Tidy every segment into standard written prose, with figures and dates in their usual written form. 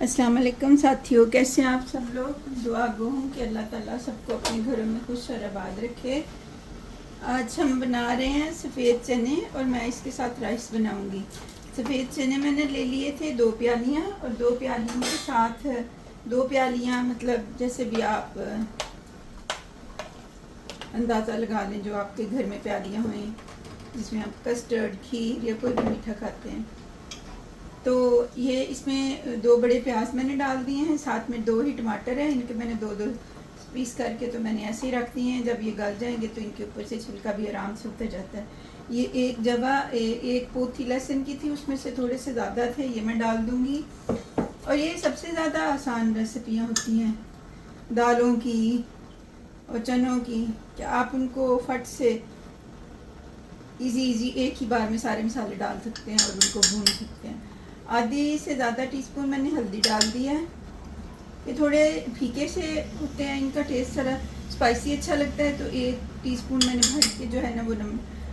अस्सलाम वालेकुम साथियों, कैसे हैं आप सब लोग। दुआ गो हूँ कि अल्लाह ताला सबको अपने घरों में खुश और आबाद रखे। आज हम बना रहे हैं सफ़ेद चने और मैं इसके साथ राइस बनाऊंगी। सफ़ेद चने मैंने ले लिए थे 2 प्यालियाँ और 2 प्यालियों के साथ 2 प्यालियाँ मतलब जैसे भी आप अंदाज़ा लगा लें जो आपके घर में प्यालियाँ हुई जिसमें आप कस्टर्ड, खीर या कोई भी मीठा खाते हैं। तो ये इसमें 2 बड़े प्याज मैंने डाल दिए हैं, साथ में 2 ही टमाटर हैं। इनके मैंने 2-2 पीस करके तो मैंने ऐसे ही रख दिए हैं। जब ये गल जाएंगे तो इनके ऊपर से छिलका भी आराम से उतर जाता है। ये एक पोथी लहसुन की थी, उसमें से थोड़े से ज़्यादा थे, ये मैं डाल दूँगी। और ये सबसे ज़्यादा आसान रेसिपियाँ होती हैं दालों की और चनों की, कि आप उनको फट से इजी एक ही बार में सारे मसाले डाल सकते हैं और उनको भून सकते हैं। आधी से ज़्यादा टीस्पून मैंने हल्दी डाल दिया है। ये थोड़े फीके से होते हैं, इनका टेस्ट थोड़ा स्पाइसी अच्छा लगता है। तो 1 टीस्पून मैंने भर के जो है ना वो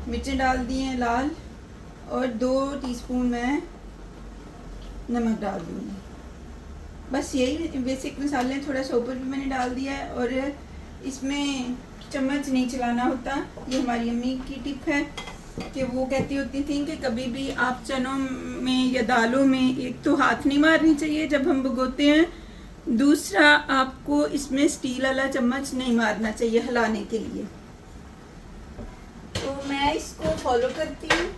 मिर्चें डाल दी हैं लाल, और 2 टीस्पून मैं नमक डाल दूँगी। बस यही बेसिक मसाले हैं। थोड़ा सा ऊपर भी मैंने डाल दिया है और इसमें चम्मच नहीं चलाना होता। ये हमारी अम्मी की टिप है कि वो कहती होती थी कि कभी भी आप चनों में या दालों में एक तो हाथ नहीं मारनी चाहिए जब हम भिगोते हैं, दूसरा आपको इसमें स्टील वाला चम्मच नहीं मारना चाहिए हिलाने के लिए। तो मैं इसको फॉलो करती हूँ।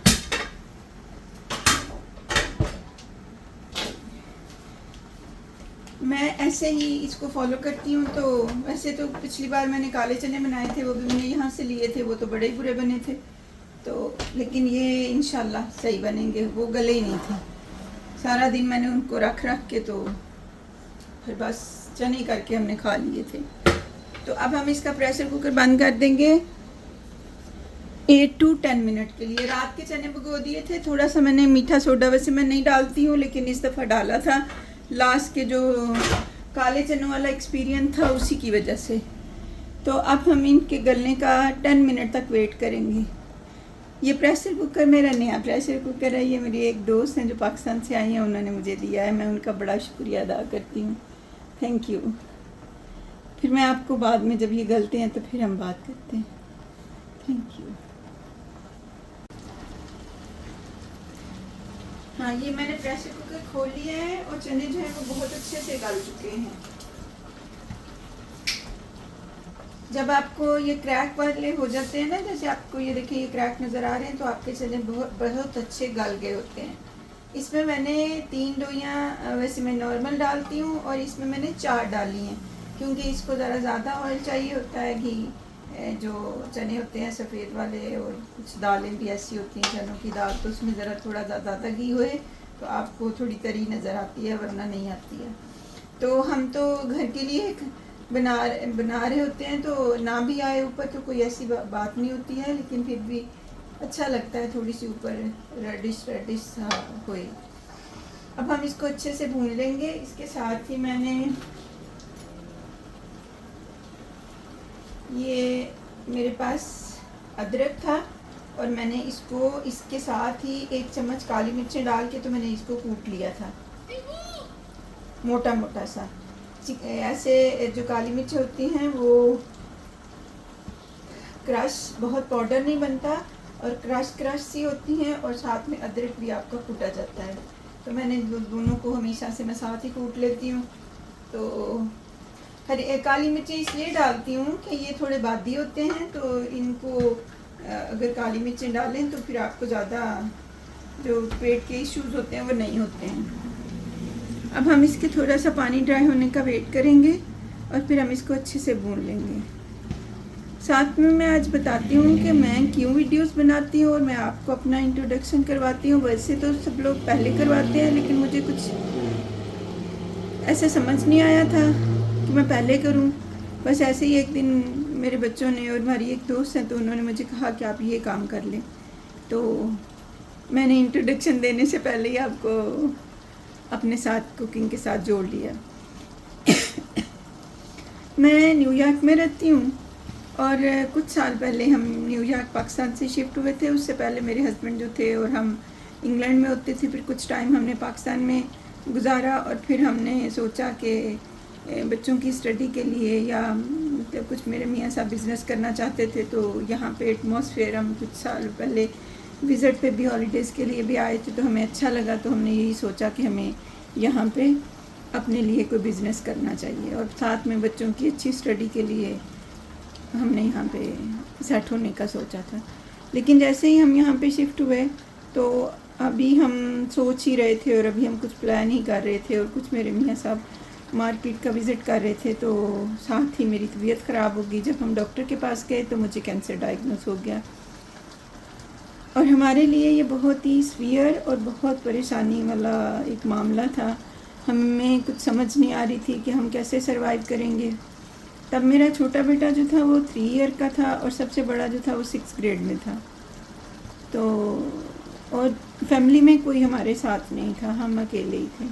मैं ऐसे ही इसको फॉलो करती हूँ। तो वैसे तो पिछली बार मैंने काले चने बनाए थे, वो भी मैंने यहाँ से लिए थे, वो तो बड़े ही बुरे बने थे। तो लेकिन ये इंशाल्लाह सही बनेंगे, वो गले ही नहीं थे। सारा दिन मैंने उनको रख के तो फिर बस चने करके हमने खा लिए थे। तो अब हम इसका प्रेशर कुकर बंद कर देंगे 8 to 10 मिनट के लिए। रात के चने भिगो दिए थे। थोड़ा सा मैंने मीठा सोडा वैसे मैं नहीं डालती हूँ, लेकिन इस दफ़ा डाला था। लास्ट के जो काले चनों वाला एक्सपीरियंस था उसी की वजह से। तो अब हम इनके गलने का 10 मिनट तक वेट करेंगे। ये प्रेशर कुकर मेरा नया प्रेशर कुकर है। ये मेरी एक दोस्त हैं जो पाकिस्तान से आई हैं, उन्होंने मुझे दिया है। मैं उनका बड़ा शुक्रिया अदा करती हूँ, थैंक यू। फिर मैं आपको बाद में जब ये गलते हैं तो फिर हम बात करते हैं। Thank you. हाँ, ये मैंने प्रेशर कुकर खोल लिया है और चने जो है वो बहुत अच्छे से गल चुके हैं। जब आपको ये क्रैक वाले हो जाते हैं ना, जैसे आपको ये देखिए ये क्रैक नज़र आ रहे हैं, तो आपके चने बहुत अच्छे गल गए होते हैं। इसमें मैंने 3 डोइयाँ वैसे मैं नॉर्मल डालती हूँ और इसमें मैंने 4 डाली हैं, क्योंकि इसको ज़रा ज़्यादा ऑयल चाहिए होता है। घी जो चने होते हैं सफ़ेद वाले, और कुछ दालें भी ऐसी होती हैं चनों की दाल, तो उसमें ज़रा थोड़ा ज़्यादा घी होए तो आपको थोड़ी तरी नज़र आती है, वरना नहीं आती है। तो हम तो घर के लिए बना रहे होते हैं, तो ना भी आए ऊपर तो कोई ऐसी बात नहीं होती है, लेकिन फिर भी अच्छा लगता है थोड़ी सी ऊपर रेडिश सा कोई। अब हम इसको अच्छे से भून लेंगे। इसके साथ ही मैंने ये मेरे पास अदरक था और मैंने इसको इसके साथ ही 1 चम्मच काली मिर्चें डाल के तो मैंने इसको कूट लिया था मोटा मोटा सा। ऐसे जो काली मिर्च होती हैं वो क्रश, बहुत पाउडर नहीं बनता, और क्रश सी होती हैं, और साथ में अदरक भी आपका कूटा जाता है। तो मैंने दोनों को हमेशा से मैं साथ ही कूट लेती हूँ। तो काली मिर्चें इसलिए डालती हूँ कि ये थोड़े बादी होते हैं, तो इनको अगर काली मिर्चें डालें तो फिर आपको ज़्यादा जो पेट के इश्यूज़ होते हैं वो नहीं होते हैं। अब हम इसके थोड़ा सा पानी ड्राई होने का वेट करेंगे और फिर हम इसको अच्छे से भून लेंगे। साथ में मैं आज बताती हूँ कि मैं क्यों वीडियोस बनाती हूँ और मैं आपको अपना इंट्रोडक्शन करवाती हूँ। वैसे तो सब लोग पहले करवाते हैं, लेकिन मुझे कुछ ऐसे समझ नहीं आया था कि मैं पहले करूँ। बस ऐसे ही एक दिन मेरे बच्चों ने और हमारी एक दोस्त है, तो उन्होंने मुझे कहा कि आप ये काम कर लें। तो मैंने इंट्रोडक्शन देने से पहले ही आपको अपने साथ कुकिंग के साथ जोड़ लिया। मैं न्यूयॉर्क में रहती हूँ और कुछ साल पहले हम न्यूयॉर्क पाकिस्तान से शिफ्ट हुए थे। उससे पहले मेरे हस्बैंड जो थे और हम इंग्लैंड में होते थे। फिर कुछ टाइम हमने पाकिस्तान में गुजारा और फिर हमने सोचा कि बच्चों की स्टडी के लिए या मतलब कुछ मेरे मियाँ साहब बिज़नेस करना चाहते थे, तो यहाँ पे एटमॉस्फेयर हम कुछ साल पहले विज़िट पे भी हॉलीडेज़ के लिए भी आए थे, तो हमें अच्छा लगा, तो हमने यही सोचा कि हमें यहाँ पे अपने लिए कोई बिज़नेस करना चाहिए और साथ में बच्चों की अच्छी स्टडी के लिए हमने यहाँ पे सेट होने का सोचा था। लेकिन जैसे ही हम यहाँ पे शिफ्ट हुए तो अभी हम सोच ही रहे थे और अभी हम कुछ प्लान ही कर रहे थे और कुछ मेरे मियाँ साहब मार्केट का विज़िट कर रहे थे, तो साथ ही मेरी तबीयत ख़राब हो गई। जब हम डॉक्टर के पास गए तो मुझे कैंसर डायग्नोस हो गया और हमारे लिए ये बहुत ही सीवियर और बहुत परेशानी वाला एक मामला था। हमें कुछ समझ नहीं आ रही थी कि हम कैसे सरवाइव करेंगे। तब मेरा छोटा बेटा जो था वो 3 ईयर का था और सबसे बड़ा जो था वो 6th ग्रेड में था। तो और फैमिली में कोई हमारे साथ नहीं था, हम अकेले ही थे।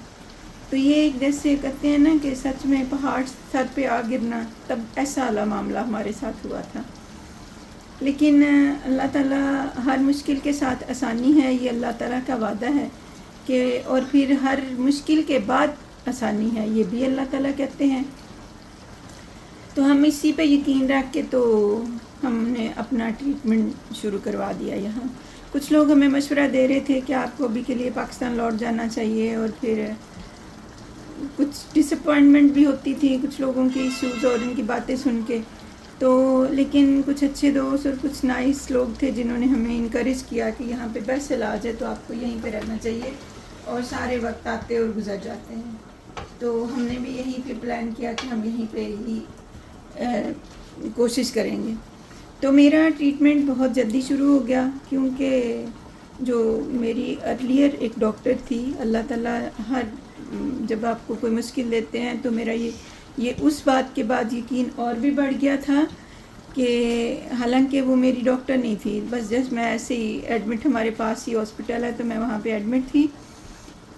तो ये एक जैसे कहते हैं ना कि सच में पहाड़ सर पे आ गिरना, तब ऐसा वाला मामला हमारे साथ हुआ था। लेकिन अल्लाह ताला हर मुश्किल के साथ आसानी है, ये अल्लाह ताला का वादा है कि और फिर हर मुश्किल के बाद आसानी है, ये भी अल्लाह ताला कहते हैं। तो हम इसी पे यकीन रख के तो हमने अपना ट्रीटमेंट शुरू करवा दिया यहाँ। कुछ लोग हमें मशवरा दे रहे थे कि आपको अभी के लिए पाकिस्तान लौट जाना चाहिए और फिर कुछ डिसअपॉइंटमेंट भी होती थी कुछ लोगों की इश्यूज़ और उनकी बातें सुन के। तो लेकिन कुछ अच्छे दोस्त और कुछ नाइस लोग थे जिन्होंने हमें इनकरेज किया कि यहाँ पे बेस्ट इलाज है, तो आपको यहीं पे रहना चाहिए और सारे वक्त आते और गुजर जाते हैं। तो हमने भी यहीं पे प्लान किया कि हम यहीं पे ही कोशिश करेंगे। तो मेरा ट्रीटमेंट बहुत जल्दी शुरू हो गया क्योंकि जो मेरी अर्लियर एक डॉक्टर थी, अल्लाह ताला हर जब आपको कोई मुश्किल देते हैं तो मेरा ये उस बात के बाद यकीन और भी बढ़ गया था कि हालांकि वो मेरी डॉक्टर नहीं थी, बस जस्ट मैं ऐसे ही एडमिट, हमारे पास ही हॉस्पिटल है तो मैं वहाँ पे एडमिट थी,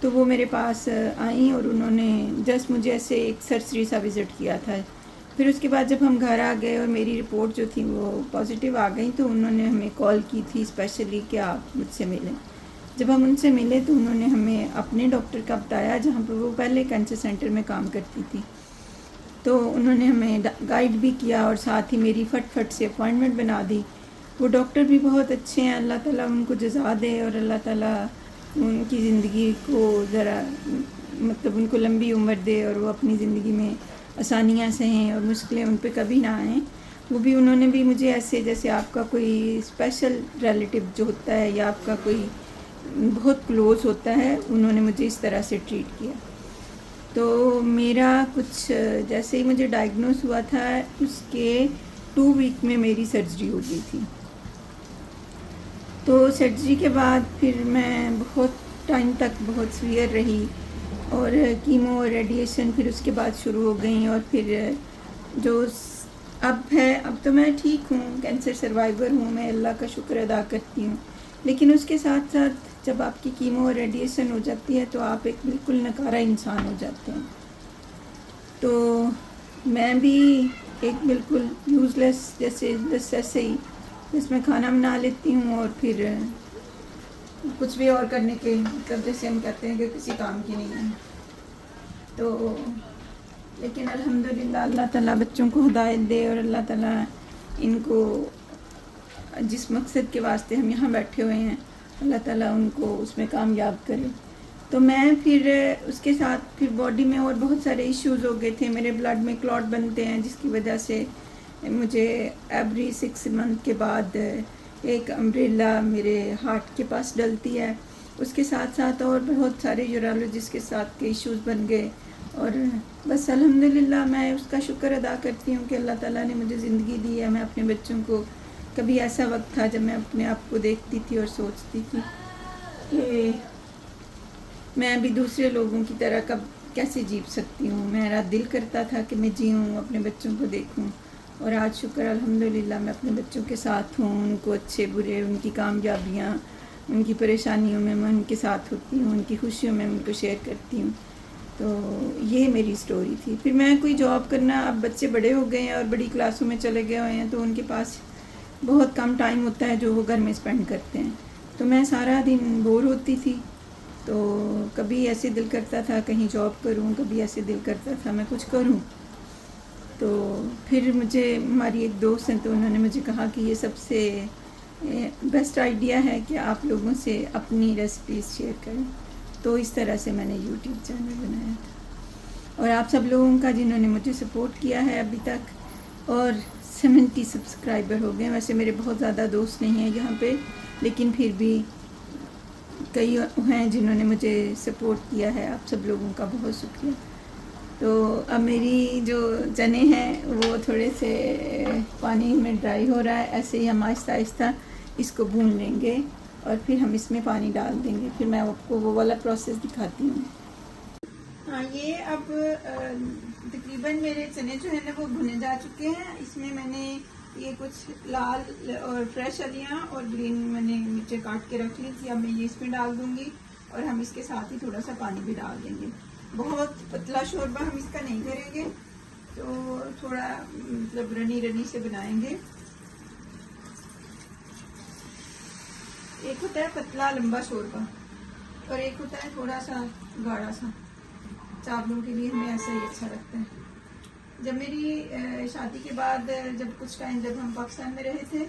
तो वो मेरे पास आई और उन्होंने जस्ट मुझे ऐसे एक सरसरी सा विज़िट किया था। फिर उसके बाद जब हम घर आ गए और मेरी रिपोर्ट जो थी वो पॉजिटिव आ गई, तो उन्होंने हमें कॉल की थी स्पेशली कि आप मुझसे मिलें। जब हम उनसे मिले तो उन्होंने हमें अपने डॉक्टर का बताया जहाँ पर वो पहले कैंसर सेंटर में काम करती थी। तो उन्होंने हमें गाइड भी किया और साथ ही मेरी फट से अपॉइंटमेंट बना दी। वो डॉक्टर भी बहुत अच्छे हैं, अल्लाह ताला उनको जज़ा दे और अल्लाह ताला उनकी ज़िंदगी को ज़रा मतलब उनको लंबी उम्र दे और वो अपनी ज़िंदगी में आसानियाँ सहें और मुश्किलें उन पे कभी ना आएँ। वो भी उन्होंने भी मुझे ऐसे जैसे आपका कोई स्पेशल रिलेटिव जो होता है या आपका कोई बहुत क्लोज़ होता है, उन्होंने मुझे इस तरह से ट्रीट किया। तो मेरा कुछ जैसे ही मुझे डायग्नोस हुआ था उसके 2 वीक में मेरी सर्जरी हो गई थी। तो सर्जरी के बाद फिर मैं बहुत टाइम तक बहुत सीवियर रही और कीमो और रेडिएशन फिर उसके बाद शुरू हो गई और फिर जो अब है, अब तो मैं ठीक हूँ, कैंसर सर्वाइवर हूँ, मैं अल्लाह का शुक्र अदा करती हूँ। लेकिन उसके साथ साथ जब आपकी कीमो और रेडिएशन हो जाती है तो आप एक बिल्कुल नकारा इंसान हो जाते हैं। तो मैं भी एक बिल्कुल यूज़लेस जैसे ही जिसमें खाना बना लेती हूँ और फिर कुछ भी और करने के मतलब जैसे हम कहते हैं कि किसी काम की नहीं है। तो लेकिन अल्हम्दुलिल्लाह अल्लाह ताला बच्चों को हिदायत दे और अल्लाह ताला इनको जिस मकसद के वास्ते हम यहाँ बैठे हुए हैं अल्लाह ताला उनको उसमें कामयाब करे। तो मैं फिर उसके साथ फिर बॉडी में और बहुत सारे इश्यूज़ हो गए थे। मेरे ब्लड में क्लॉट बनते हैं जिसकी वजह से मुझे एवरी 6 मंथ के बाद एक अम्ब्रेला मेरे हार्ट के पास डलती है। उसके साथ साथ और बहुत सारे यूरोलॉजिस्ट के साथ के इश्यूज़ बन गए और बस अल्हम्दुलिल्लाह मैं उसका शुक्र अदा करती हूँ कि अल्लाह ताला ने मुझे ज़िंदगी दी है। मैं अपने बच्चों को, कभी ऐसा वक्त था जब मैं अपने आप को देखती थी और सोचती थी कि मैं भी दूसरे लोगों की तरह कब कैसे जी सकती हूँ। मेरा दिल करता था कि मैं जीऊँ, अपने बच्चों को देखूँ और आज शुक्र अल्हम्दुलिल्लाह मैं अपने बच्चों के साथ हूँ। उनको अच्छे बुरे, उनकी कामयाबियाँ, उनकी परेशानियों में मैं उनके साथ होती हूँ, उनकी खुशियों में उनको शेयर करती हूँ। तो ये मेरी स्टोरी थी। फिर मैं कोई जॉब करना, अब बच्चे बड़े हो गए हैं और बड़ी क्लासों में चले गए हुए हैं तो उनके पास बहुत कम टाइम होता है जो वो घर में स्पेंड करते हैं। तो मैं सारा दिन बोर होती थी तो कभी ऐसे दिल करता था कहीं जॉब करूं, कभी ऐसे दिल करता था मैं कुछ करूं। तो फिर मुझे हमारी एक दोस्त हैं, तो उन्होंने मुझे कहा कि ये सबसे बेस्ट आइडिया है कि आप लोगों से अपनी रेसिपीज़ शेयर करें। तो इस तरह से मैंने यूट्यूब चैनल बनाया था। और आप सब लोगों का जिन्होंने मुझे सपोर्ट किया है अभी तक, और 70 सब्सक्राइबर हो गए। वैसे मेरे बहुत ज़्यादा दोस्त नहीं हैं यहाँ पे, लेकिन फिर भी कई हैं जिन्होंने मुझे सपोर्ट किया है। आप सब लोगों का बहुत शुक्रिया। तो अब मेरी जो चने हैं वो थोड़े से पानी में ड्राई हो रहा है। ऐसे ही हम आहिस्ता आहिस्ता इसको भून लेंगे और फिर हम इसमें पानी डाल देंगे। फिर मैं आपको वो वाला प्रोसेस दिखाती हूँ। हाँ, ये अब तकरीबन मेरे चने जो है ना वो भुने जा चुके हैं। इसमें मैंने ये कुछ लाल और फ्रेश अलियाँ और ग्रीन मैंने मिर्चें काट के रख ली थी। अब मैं ये इसमें डाल दूँगी और हम इसके साथ ही थोड़ा सा पानी भी डाल देंगे। बहुत पतला शोरबा हम इसका नहीं करेंगे, तो थोड़ा मतलब रनी रनी से बनाएंगे। एक होता है पतला लंबा शोरबा और एक होता है थोड़ा सा गाढ़ा सा। चावलों के लिए हमें ऐसा ही अच्छा लगता है। जब मेरी शादी के बाद जब कुछ टाइम जब हम पाकिस्तान में रहे थे,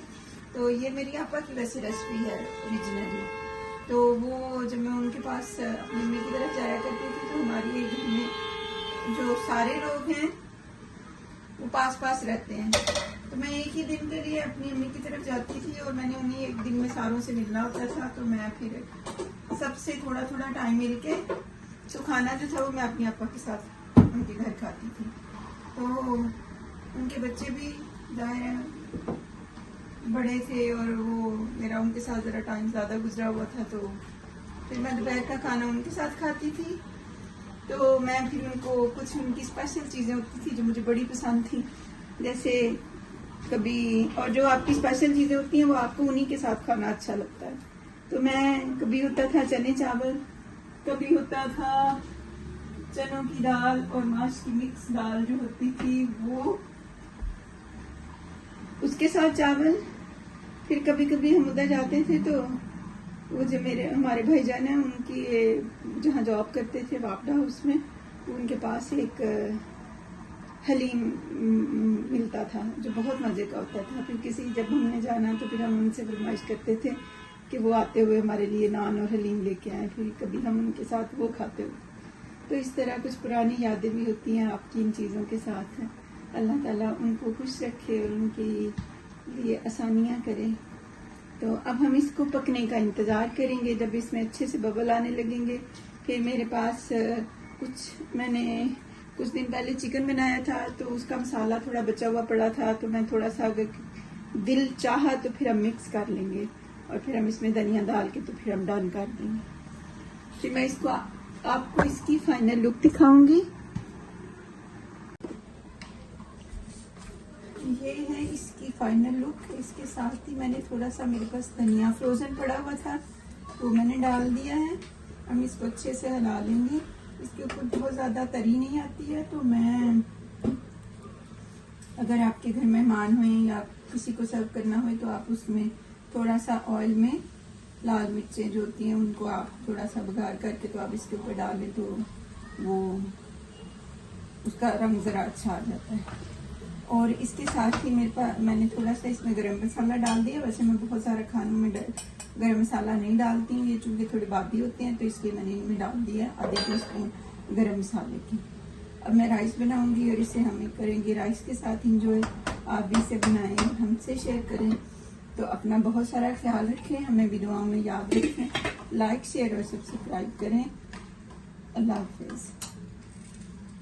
तो ये मेरी आपा की वैसे रेसिपी है ओरिजिनली। तो वो जब मैं उनके पास अपनी मम्मी की तरफ जाया करती थी, तो हमारी घर में जो सारे लोग हैं वो पास पास रहते हैं। तो मैं एक ही दिन के लिए अपनी मम्मी की तरफ जाती थी और मैंने उन्हीं एक दिन में सारों से मिलना होता था। तो मैं फिर सबसे थोड़ा थोड़ा टाइम मिल के तो खाना जो था वो मैं अपनी आपा के साथ उनके घर खाती थी। तो उनके बच्चे भी जाहिर बड़े थे और वो मेरा उनके साथ ज़रा टाइम ज़्यादा गुजरा हुआ था। तो फिर मैं दोपहर का खाना उनके साथ खाती थी। तो मैं फिर उनको कुछ उनकी स्पेशल चीज़ें होती थी जो मुझे बड़ी पसंद थी, जैसे कभी, और जो आपकी स्पेशल चीज़ें होती हैं वो आपको उन्हीं के साथ खाना अच्छा लगता है। तो मैं कभी होता था चने चावल, कभी होता था चनों की दाल और माश की मिक्स दाल जो होती थी वो, उसके साथ चावल। फिर कभी कभी हम उधर जाते थे तो वो जो हमारे भाईजान हैं उनकी जहाँ जॉब करते थे वापडा हाउस में, उनके पास एक हलीम मिलता था जो बहुत मज़े का होता था। फिर किसी जब हमने जाना तो फिर हम उनसे फरमाइश करते थे कि वो आते हुए हमारे लिए नान और हलीम लेके आए। फिर कभी हम उनके साथ वो खाते हुए। तो इस तरह कुछ पुरानी यादें भी होती हैं आपकी इन चीज़ों के साथ। अल्लाह ताला उनको खुश रखे और उनके लिए आसानियाँ करे। तो अब हम इसको पकने का इंतज़ार करेंगे। जब इसमें अच्छे से बबल आने लगेंगे, फिर मेरे पास मैंने कुछ दिन पहले चिकन बनाया था तो उसका मसाला थोड़ा बचा हुआ पड़ा था। तो मैं थोड़ा सा अगर दिल चाहा तो फिर हम मिक्स कर लेंगे और फिर हम इसमें धनिया डाल के तो फिर हम डन कर देंगे। फिर मैं इसको आपको इसकी फाइनल लुक दिखाऊंगी। ये है इसकी फाइनल लुक। इसके साथ ही मैंने थोड़ा सा, मेरे पास धनिया फ्रोजन पड़ा हुआ था तो मैंने डाल दिया है। हम इसको अच्छे से हिला लेंगे। इसके ऊपर बहुत ज़्यादा तरी नहीं आती है। तो मैं, अगर आपके घर मेहमान हुए या किसी को सर्व करना हो तो आप उसमें थोड़ा सा ऑयल में लाल मिर्चें जो होती हैं उनको आप थोड़ा सा बघार करके तो आप इसके ऊपर डाल दें तो वो उसका रंग ज़रा अच्छा आ जाता है। और इसके साथ ही मैंने थोड़ा सा इसमें गरम मसाला डाल दिया। वैसे मैं बहुत सारा खानों में गरम मसाला नहीं डालती हूँ, ये चूँकि थोड़े बादी होते हैं तो इसलिए मैंने इनमें डाल दिया आधे टीस्पून गरम मसाले की। अब मैं राइस बनाऊंगी और इसे हम करेंगे राइस के साथ इंजॉय। आप भी इसे बनाएं और हमसे शेयर करें। तो अपना बहुत सारा ख्याल रखें, हमें भी दुआओं में याद रखें। लाइक शेयर और सब्सक्राइब करें। अल्लाह हाफिज़।